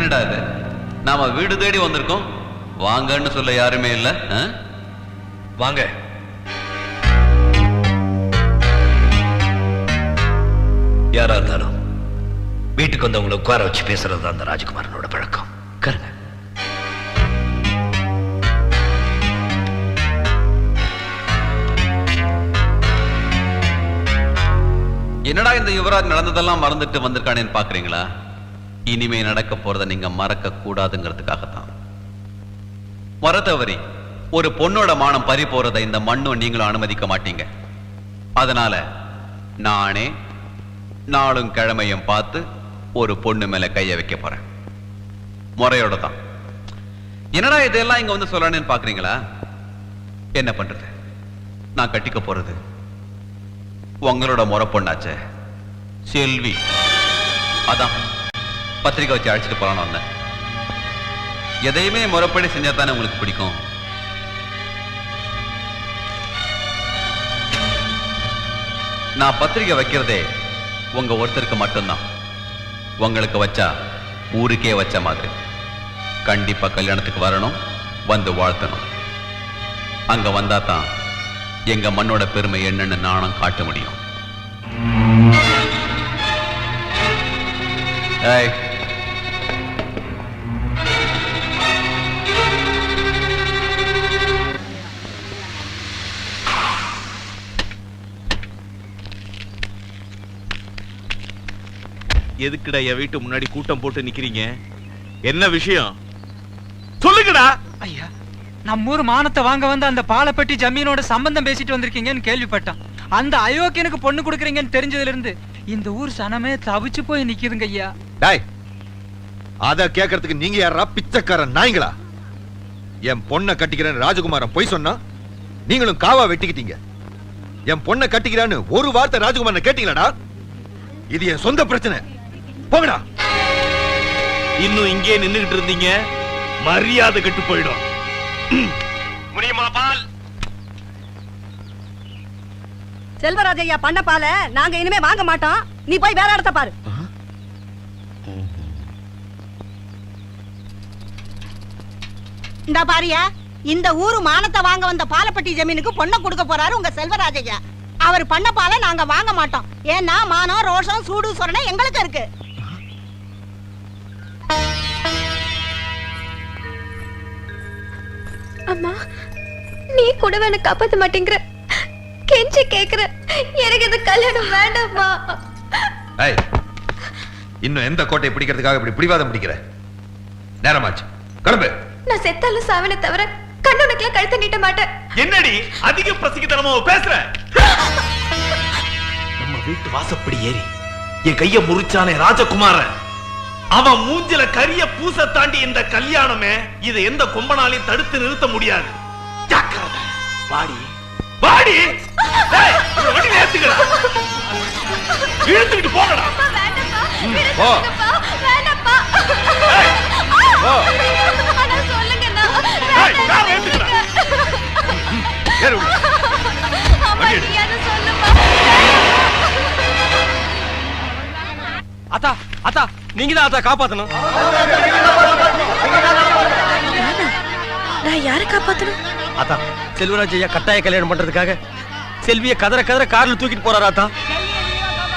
என்னடா இது, நாம வீடு தேடி வந்திருக்கோம், வாங்கன்னு சொல்ல யாருமே இல்ல. வாங்க. யாரா இருந்தாலும் வீட்டுக்கு வந்தவங்களை உட்கார வச்சு பேசுறது அந்த ராஜகுமாரனோட பழக்கம். கருங்க. என்னடா இந்த யுவராஜ் நடந்ததெல்லாம் மறந்துட்டு வந்திருக்கானேன்னு பாக்குறீங்களா? இனிமே நடக்க போறதை நீங்க மறக்க கூடாதுங்கிறதுக்காகத்தான். மறத்தவரி ஒரு பொண்ணோட மானம் பறி போறதை இந்த மண்ணும் நீங்களும் அனுமதிக்க மாட்டீங்க. அதனால நானே நாளும் கிழமையும் பார்த்து ஒரு பொண்ணு மேல கைய வைக்க போறேன், முறையோட தான். என்னடா இதெல்லாம் இங்க வந்து சொல்லணும்னு பாக்குறீங்களா? என்ன பண்றது, நான் கட்டிக்க போறது உங்களோட முறை பொண்ணாச்சே, செல்வி. அதான் பத்திரிக்கை வச்சு அழைச்சிட்டு போறான்னு வந்தேன். எதையுமே முறைப்படி செஞ்சா தானே உங்களுக்கு பிடிக்கும். நான் பத்திரிக்கை வைக்கிறதே உங்க ஒருத்தருக்கு மட்டும்தான். உங்களுக்கு வச்சா ஊருக்கே வச்ச மாதிரி. கண்டிப்பா கல்யாணத்துக்கு வரணும், வந்து வாழ்த்தணும். அங்க வந்தா தான் எங்க மண்ணோட பெருமை என்னன்னு நானும் காட்ட முடியும். எதுக்குடா என் வீட்டு முன்னாடி கூட்டம் போட்டு நிக்கிறீங்க? என்ன விஷயம் சொல்லுங்கடா. ஐயா, நம்ம ஊர் மானத்தை வாங்க வந்து அந்த பாலப்பட்டி ஜமீனோட சம்பந்தம் பேசிட்டு வந்திருக்கீங்கன்னு கேள்விப்பட்டான். அந்த அயோக்கியனுக்கு பொண்ணு கொடுக்குறீங்கன்னு தெரிஞ்சதுல இருந்து இந்த ஊர் சனமே தவிச்சு போய் நிக்குதுங்க ஐயா. டாய், அத கேட்கறதுக்கு நீங்க யாரா பிச்சைக்காரன் நாய்களா? என் பொண்ணை கட்டிக்கிறேன்னு ராஜகுமாரன் பொய் சொன்னா நீங்களும் காவா வெட்டிக்கிட்டீங்க. என் பொண்ணை கட்டிக்கிறான்னு ஒரு வார்த்தை ராஜகுமாரன் கேட்டீங்களாடா? இது என் சொந்த பிரச்சனை. போங்கடா. இன்னும் இங்கே நின்னுகிட்டு இருந்தீங்க, மரியாதை கெட்டு போயிடும். முடியுமா பால்? செல்வராஜையா பண்ண பால நாங்க இனிமே வாங்க மாட்டோம். நீ போய் வேற இடத்த பாரு. இந்த பாரியா, இந்த ஊரு மானத்தை வாங்க வந்த பாலப்பட்டி ஜமீனுக்கு பொண்ணை கொடுக்க போறாரு உங்க செல்வராஜையா. அவர் பண்ண பால நாங்க வாங்க மாட்டோம். ஏன்னா மானம் ரோஷம் சூடு சொரணை எங்களுக்கு இருக்கு. அம்மா, நீ கூட என்ன காப்பாத்த மாட்டேங்கிற, கெஞ்சி கேக்குற. எனக்கு இந்த கல்யாணம் வேண்டாம்மா. இன்னும் எந்த கோட்டையை பிடிக்கிறதுக்காக இப்படி பிடிவாதம் பிடிக்கிற? நேரமாச்சு, கிளம்பு. நான் செத்தாலும் சாவனை தவிர கண்ணுனக்குலாம் கழுத்து நீட்ட மாட்டேன். என்னடி அதிக பிரசிக்கத்தனமா பேசுற? நம்ம வீட்டு வாசப்படி ஏறி என் கைய முறிச்சானே ராஜகுமாரன், அவன் மூஞ்சில கரிய பூச தாண்டி இந்த கல்யாணமே இதை எந்த கொம்பனாலையும் தடுத்து நிறுத்த முடியாது. ஜாக்கிரதை. வாடி வாடி. டேய், இந்த வண்டி ஏத்துக்கடா. இழுத்துக்கிட்டு போங்கடா. போ. வேண்டாம்ப்பா. ஏய், போ. அண்ணா சொல்லுங்கண்ணா. டேய், கார் ஏத்துக்கடா. ஏறு. அம்மா, நீ அதை சொல்லுப்பா. அத்தா, அத்தா, நீங்க தான் அத்தா காப்பாத்தணும். நான் யாரை காப்பாத்தணும்? அத்தா, செல்வராஜ் ஐயா கட்டாய கல்யாணம் பண்றதுக்காக செல்விய கதற கதற கார்ல தூக்கிட்டு போறாரா அத்தா.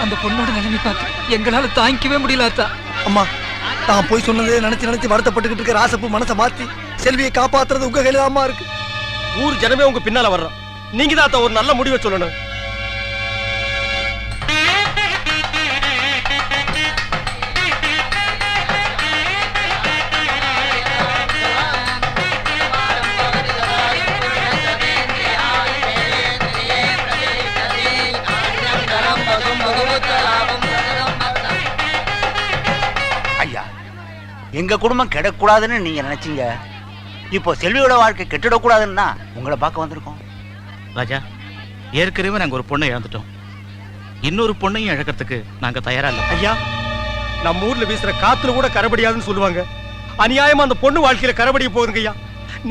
அந்த பொண்ணோட நிலைமை பார்த்து எங்களால தாங்கிக்கவே முடியல அத்தா. அம்மா, தான் போய் சொன்னதே நினைச்சு நினைச்சு வருத்தப்பட்டுக்கிட்டு இருக்க ராசப்பு மனசை மாத்தி செல்வியை காப்பாத்துறது உங்க கையில தான்மா இருக்கு. ஊர் ஜனமே உங்க பின்னால வர்றோம். நீங்க தான் அத்தா ஒரு நல்ல முடிவை சொல்லணும். ஐயா, எங்க குடும்பம் கெடக்கூடாதுன்னு நீங்க நினைச்சீங்க. இப்போ செல்வியோட வாழ்க்கை கெட்டுடக்கூடாதுன்னு தான் உங்களை பார்க்க வந்திருக்கோம். ராஜா, ஏற்கனவே நாங்க ஒரு பொண்ணை இழந்துட்டோம். இன்னொரு பொண்ணையும் இழக்கிறதுக்கு நாங்க தயாரா இல்லை. ஐயா, நம்ம ஊர்ல வீசுற காத்துல கூட கரபடியாதுன்னு சொல்லுவாங்க. அநியாயமா அந்த பொண்ணு வாழ்க்கையில கரபடிய போகுதுங்க ஐயா.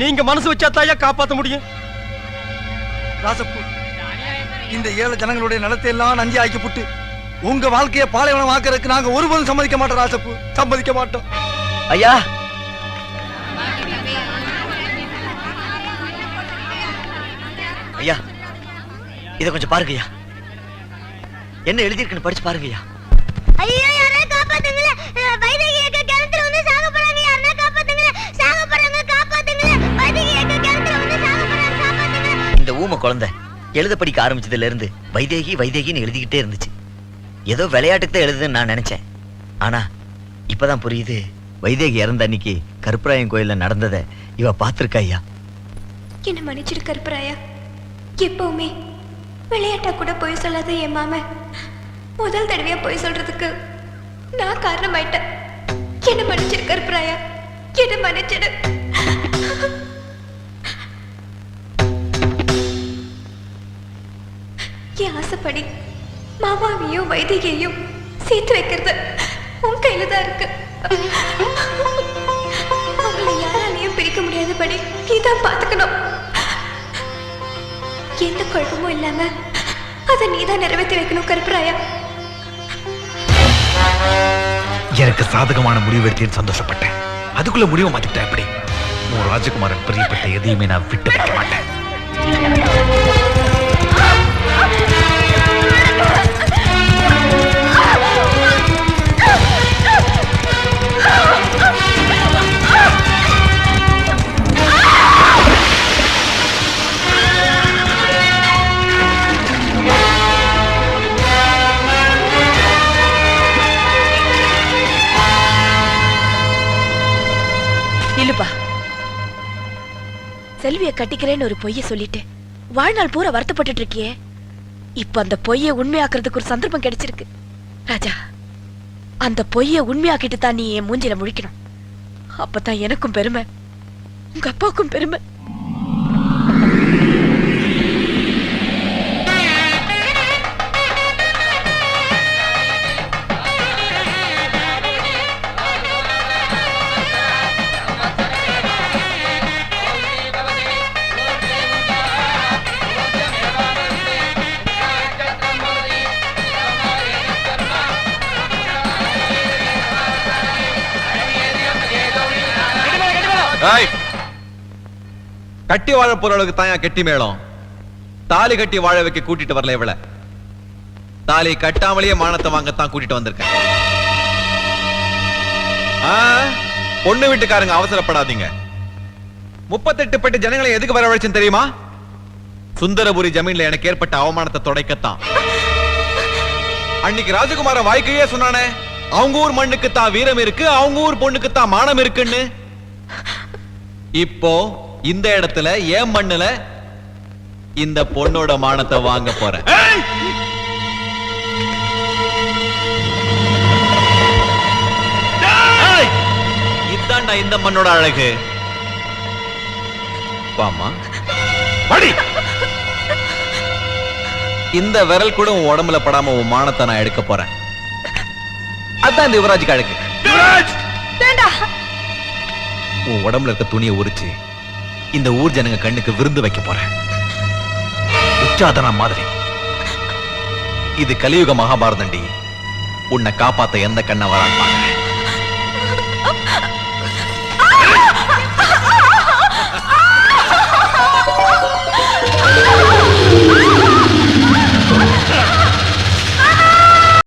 நீங்க மனசு வச்சா தாயா காப்பாத்த முடியும். ராசப்பு, இந்த ஏழை ஜனங்களுடைய நிலத்தை எல்லாம் நஞ்சி ஆக்கி புட்டு உங்க வாழ்க்கையை பாலைவனம் ஆக்கிறதுக்கு நாங்க ஒருபோதும் சம்மதிக்க மாட்டோம் ராசப்பு, சம்மதிக்க மாட்டோம். ஐயா ஐயா இத கொஞ்சம் பாருங்க ஐயா. என்ன எழுதியிருக்குன்னு படிச்சு பாருங்க ஐயா. ஐயோ யாரே காப்பாத்துங்களே, வைதேகி அக்கா கிணத்துல வந்து சாக போறாங்க, யாரே காப்பாத்துங்களே, சாக போறாங்க, காப்பாத்துங்களே, வைதேகி அக்கா கிணத்துல வந்து சாக போறாங்க, காப்பாத்துங்களே. இந்த ஊமை குழந்தை எழுத படிக்க ஆரம்பிச்சதுல இருந்து வைதேகி வைதேகின்னு எழுதிக்கிட்டே இருந்துச்சு. ஏதோ விளையாட்டுக்கு தான் எழுதுன்னு நான் நினைச்சேன். ஆனா இப்பதான் புரியுது, வைதேகி இறந்த அன்னைக்கு கருப்பராயன் கோயில்ல நடந்ததை இவ பாத்திருக்கா ஐயா. என்ன மன்னிச்சிடு கருப்பராயா. எப்பவுமே விளையாட்டா கூட போய் சொல்லாத என் மாமன் முதல் தடவையா போய் சொல்றதுக்கு நான் காரணமாயிட்டேன். என்ன மன்னிச்சிடு கருப்பராயா, என்ன மன்னிச்சிடு. என் ஆசைப்படி மாமாவையும் வைதிகையும் சேர்த்து வைக்கிறது உன் கையில தான் இருக்கு. அவங்களை யாராலையும் பிரிக்க முடியாதபடி நீதான் பாத்துக்கணும். எந்த குழப்பமும் இல்லாம அதை நீதான் நிறைவேற்றி வைக்கணும் கருப்பராயா. எனக்கு சாதகமான முடிவு எடுத்தேன்னு சந்தோஷப்பட்டேன். அதுக்குள்ள முடிவை மாத்திட்டேன். எப்படி உன் ராஜகுமாரன் பிரியப்பட்ட எதையுமே நான் விட்டு வைக்க மாட்டேன். இல்லப்பா, செல்விய கட்டிக்கிறேன்னு ஒரு பொய்ய சொல்லிட்டு வாழ்நாள் பூரா வருத்தப்பட்டு இருக்கியே. இப்ப அந்த பொய்ய உண்மையாக்குறதுக்கு ஒரு சந்தர்ப்பம் கிடைச்சிருக்கு. ராஜா, அந்த பொய்ய உண்மையாக்கிட்டு தான் நீ என் மூஞ்சில முழிக்கணும். அப்பதான் எனக்கும் பெருமை, உங்க அப்பாவுக்கும் பெருமை. கட்டி வாழ போற அளவுக்கு தான் கெட்டி மேளம். தாலி கட்டி வாழ வைக்க கூட்டிட்டு வரல இவள. தாலி கட்டாமலேயே மானத்தை வாங்கத்தான் கூட்டிட்டு வந்திருக்கேன். பொண்ணு வீட்டுக்காரங்க அவசரப்படாதீங்க. 38 பட்டு ஜனங்களை எதுக்கு வரவழைச்சுன்னு தெரியுமா? சுந்தரபுரி ஜமீன்ல எனக்கு ஏற்பட்ட அவமானத்தை துடைக்கத்தான். அன்னைக்கு ராஜகுமார வாய்க்கையே சொன்னானே, அவங்க ஊர் மண்ணுக்கு தான் வீரம் இருக்கு, அவங்க ஊர் பொண்ணுக்கு தான் மானம் இருக்குன்னு. இப்போ இந்த இடத்துல ஏன் மண்ணுல இந்த பொண்ணோட மானத்தை வாங்க போறேன். இதுதான்டா இந்த மண்ணோட அழகு. பாமா படி. இந்த விரல் கூட உன் உடம்புல படாம உன் மானத்தை நான் எடுக்க போறேன். அதான் இந்த யுவராஜுக்கு அழகு. உன் உடம்புல இருக்க துணியை உரிச்சு இந்த ஊர் ஜனங்க கண்ணுக்கு விருந்து வைக்க போறேன். உச்சாதனா மாதிரி. இது கலியுக மகாபாரதண்டி. உன்னை காப்பாத்த எந்த கண்ண வரான் பாக்க.